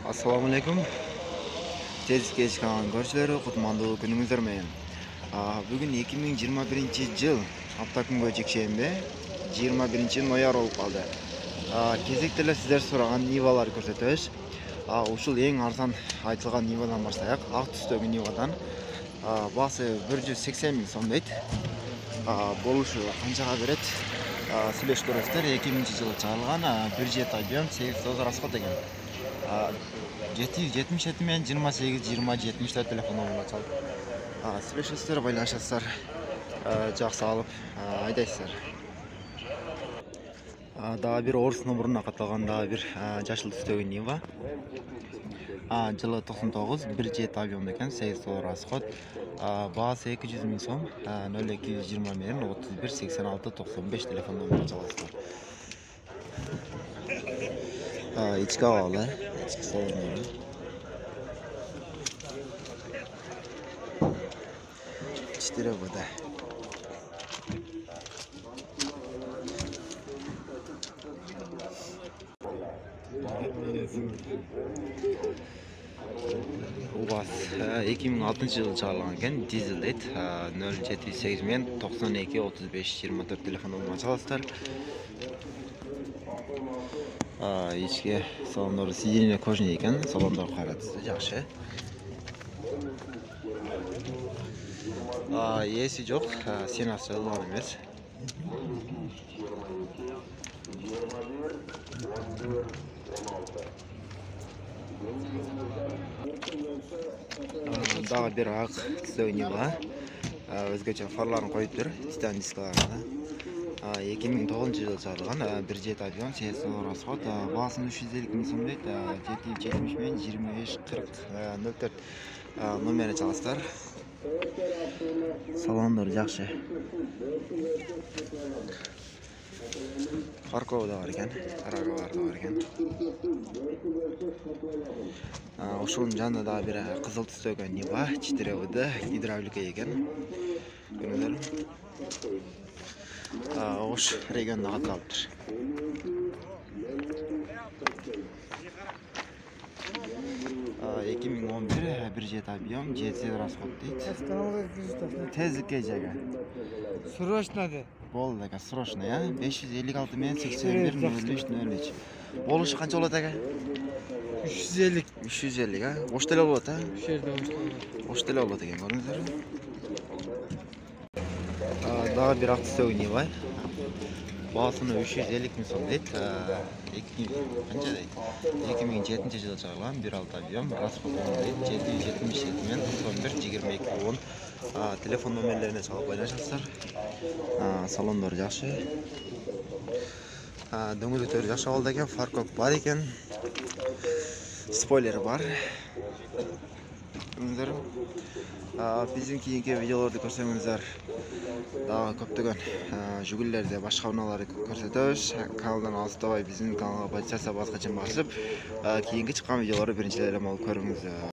Assalamu alaikum. Tez geç kalan görüşleri kutmandığı günümüzdür meyin. Bugün 2021 yıl hafta күнгө жекшембе 21 ноябрь болуп калды. Кезекте эле сиздер сураган ниваларды көрсөтөбүз. Ушул эң арзан айтылган нивадан баштайык. Ак түстөгү нивадан баасы 180 миң сом дейт. Болушу канчага берет? Силер көрөсүздөр, 2000-жылы чыгарылган 1.7 объем 8 тоз расход экен. 777 мен 28-20-74 телефон номерine çalıp Sibirşizler paylaşasızlar. Жақсы алып айдайсыздар. Daha bir Орыс номерuna қаталған daha bir жашыл түстөгү Нива. Жылы 99 1.7 объем екен, 8 доллар расход. Баасы 200 миң сом, 0220 менен 31 86 95 телефон номерine çalasыздар. İçki havalı, içki salonları. İçtire bu da. Ubas 2006-yılı çağrılan eкен, dizel deyt, 0708 men 92 35 24 telefon numarına çalasızlar. İçki salonları sиденье кожаный екен, салондар қаратысы жақсы. Есі жоқ, сенасы алған емес. Дағы бір ақ түстегі Нива. Өзгөчө фарларын қойып тұр, титан дискаларына. 2009-жылы чыгарылган 1.7 объем 8 доллар расход. Баасын 350 миң сом дейт. 770 мен 25 40 04 номерine çalasыздар. Салондор жакшы. Фарково да бар экен, Караговар да бар экен. Ошонун жанында дагы бир кызыл түстөгөн Нива 4WD гидравлика экен. Көрүңүздөр. Oş regionda katılıptır. Ekim 11 1.7 объем 7 расход дейт. Тезlikке жага. Срочно де. Болду экен, срочно, я 556 мен 81 03 03. Болушу канча болот экен? 350. 350, а? Ош деле болот, а? Şu yerde olmuş. Ош деле болот экен, көрүңүздөр. Daha bir aktısı oynuyor var. Bağısını 350 ming som deyt. 2007-жылы чыгарылган 1.6 объем расход дейт. 777 мен 91 22 10 телефон номерлерine çalıp байланышасыздар. Салондор жакшы. Дөңгөлөктөрү жакшы болду экен, фаркок бар экен. Спойлери бар. Биздин кийинки видеолорду көрсөңүздөр дагы көптөгөн жүгүллерди, башка унааларды көрсөтөбүз. Каналдан алыстабай биздин каналга подписация баскычын басып, кийинки чыккан видеолорду биринчилер эле болуп көрүңүздөр.